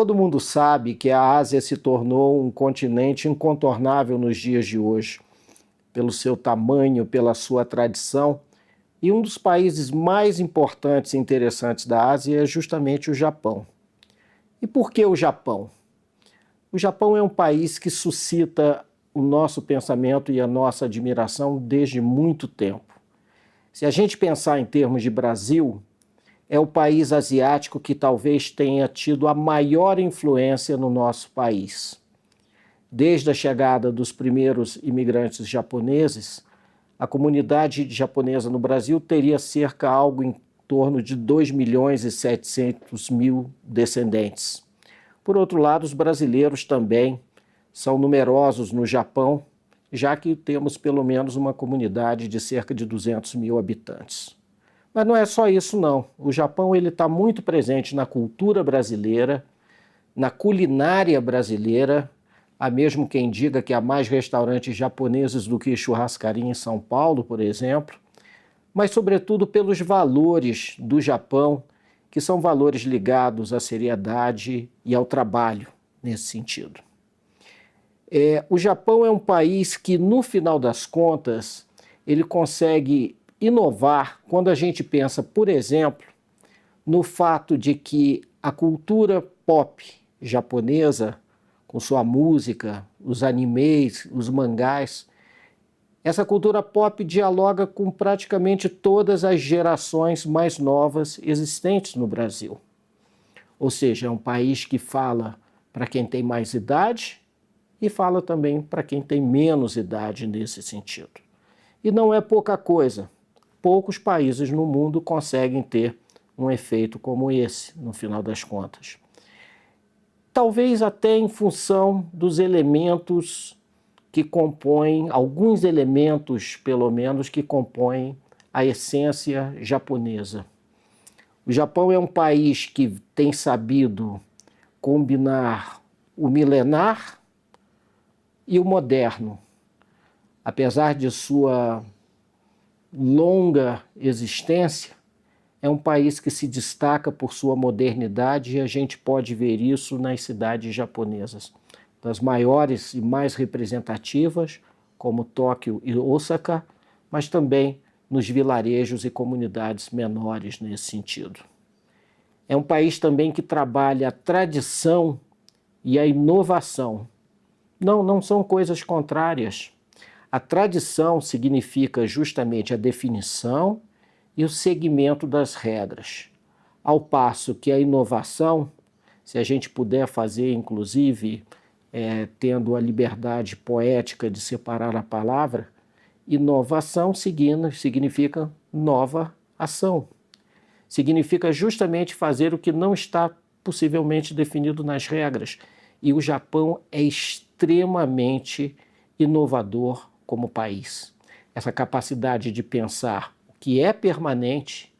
Todo mundo sabe que a Ásia se tornou um continente incontornável nos dias de hoje, pelo seu tamanho, pela sua tradição, e um dos países mais importantes e interessantes da Ásia é justamente o Japão. E por que o Japão? O Japão é um país que suscita o nosso pensamento e a nossa admiração desde muito tempo. Se a gente pensar em termos de Brasil, é o país asiático que talvez tenha tido a maior influência no nosso país. Desde a chegada dos primeiros imigrantes japoneses, a comunidade japonesa no Brasil teria cerca algo em torno de 2.700.000 descendentes. Por outro lado, os brasileiros também são numerosos no Japão, já que temos pelo menos uma comunidade de cerca de 200.000 habitantes. Mas não é só isso não. O Japão está muito presente na cultura brasileira, na culinária brasileira. Há mesmo quem diga que há mais restaurantes japoneses do que churrascaria em São Paulo, por exemplo. Mas sobretudo pelos valores do Japão, que são valores ligados à seriedade e ao trabalho nesse sentido. O Japão é um país que, no final das contas, ele consegue inovar quando a gente pensa, por exemplo, no fato de que a cultura pop japonesa, com sua música, os animes, os mangás, essa cultura pop dialoga com praticamente todas as gerações mais novas existentes no Brasil. Ou seja, é um país que fala para quem tem mais idade e fala também para quem tem menos idade nesse sentido. E não é pouca coisa. Poucos países no mundo conseguem ter um efeito como esse, no final das contas. Talvez até em função dos elementos que compõem, alguns elementos, pelo menos, que compõem a essência japonesa. O Japão é um país que tem sabido combinar o milenar e o moderno. Apesar de sua longa existência, é um país que se destaca por sua modernidade e a gente pode ver isso nas cidades japonesas, das maiores e mais representativas, como Tóquio e Osaka, mas também nos vilarejos e comunidades menores nesse sentido. É um país também que trabalha a tradição e a inovação. Não são coisas contrárias. A tradição significa justamente a definição e o seguimento das regras, ao passo que a inovação, se a gente puder fazer, inclusive, tendo a liberdade poética de separar a palavra, inovação significa nova ação. Significa justamente fazer o que não está possivelmente definido nas regras. E o Japão é extremamente inovador como país. Essa capacidade de pensar o que é permanente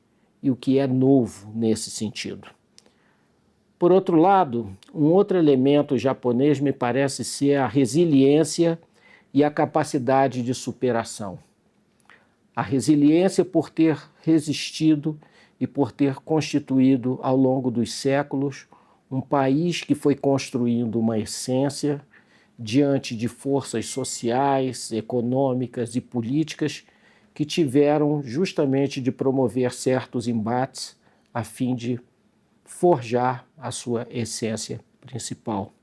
e o que é novo nesse sentido. Por outro lado, um outro elemento japonês me parece ser a resiliência e a capacidade de superação. A resiliência por ter resistido e por ter constituído ao longo dos séculos um país que foi construindo uma essência diante de forças sociais, econômicas e políticas que tiveram justamente de promover certos embates a fim de forjar a sua essência principal.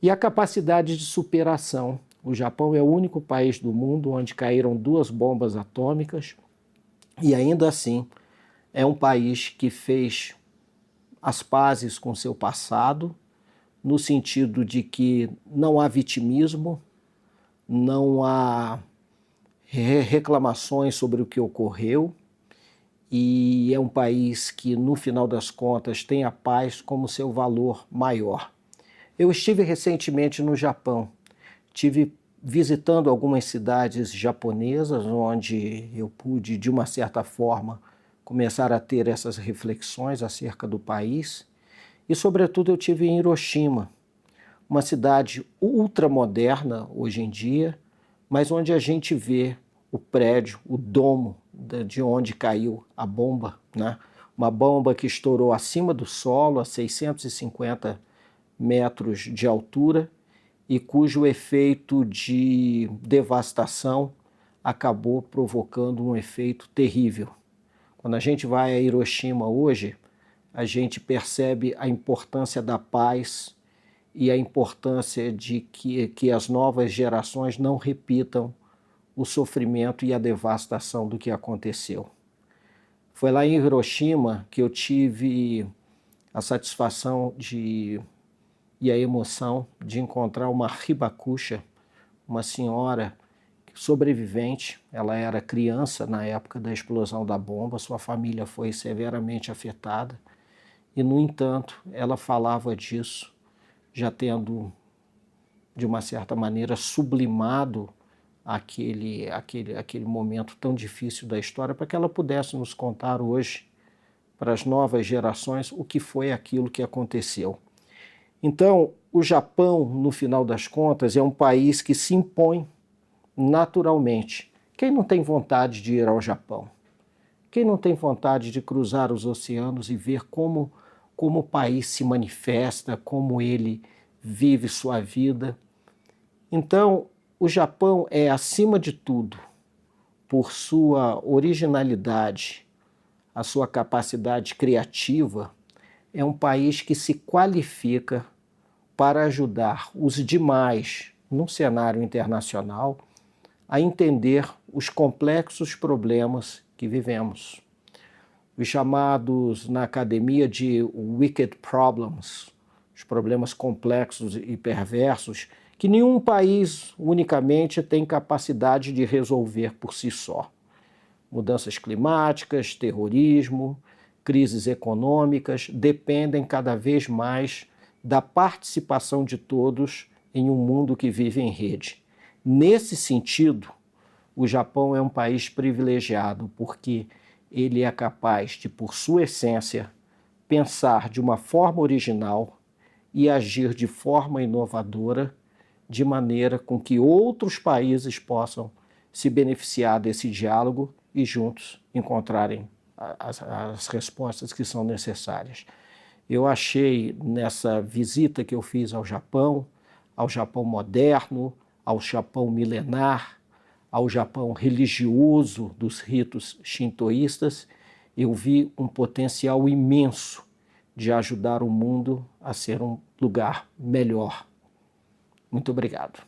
E a capacidade de superação. O Japão é o único país do mundo onde caíram 2 bombas atômicas e ainda assim é um país que fez as pazes com seu passado, no sentido de que não há vitimismo, não há reclamações sobre o que ocorreu, e é um país que, no final das contas, tem a paz como seu valor maior. Eu estive recentemente no Japão, estive visitando algumas cidades japonesas, onde eu pude, de uma certa forma, começar a ter essas reflexões acerca do país. E, sobretudo, eu estive em Hiroshima, uma cidade ultramoderna hoje em dia, mas onde a gente vê o prédio, o domo de onde caiu a bomba, né? Uma bomba que estourou acima do solo, a 650 metros de altura e cujo efeito de devastação acabou provocando um efeito terrível. Quando a gente vai a Hiroshima hoje, a gente percebe a importância da paz e a importância de que as novas gerações não repitam o sofrimento e a devastação do que aconteceu. Foi lá em Hiroshima que eu tive a satisfação e a emoção de encontrar uma hibakusha, uma senhora sobrevivente. Ela era criança na época da explosão da bomba, sua família foi severamente afetada e, no entanto, ela falava disso, já tendo, de uma certa maneira, sublimado aquele momento tão difícil da história, para que ela pudesse nos contar hoje, para as novas gerações, o que foi aquilo que aconteceu. Então, o Japão, no final das contas, é um país que se impõe naturalmente. Quem não tem vontade de ir ao Japão? Quem não tem vontade de cruzar os oceanos e ver como o país se manifesta, como ele vive sua vida? Então, o Japão é, acima de tudo, por sua originalidade, a sua capacidade criativa, é um país que se qualifica para ajudar os demais, num cenário internacional, a entender os complexos problemas que vivemos. Os chamados na academia de wicked problems, os problemas complexos e perversos, que nenhum país unicamente tem capacidade de resolver por si só. Mudanças climáticas, terrorismo, crises econômicas dependem cada vez mais da participação de todos em um mundo que vive em rede. Nesse sentido, o Japão é um país privilegiado porque ele é capaz de, por sua essência, pensar de uma forma original e agir de forma inovadora, de maneira com que outros países possam se beneficiar desse diálogo e juntos encontrarem as respostas que são necessárias. Eu achei nessa visita que eu fiz ao Japão moderno, ao Japão milenar, ao Japão religioso dos ritos shintoístas, eu vi um potencial imenso de ajudar o mundo a ser um lugar melhor. Muito obrigado.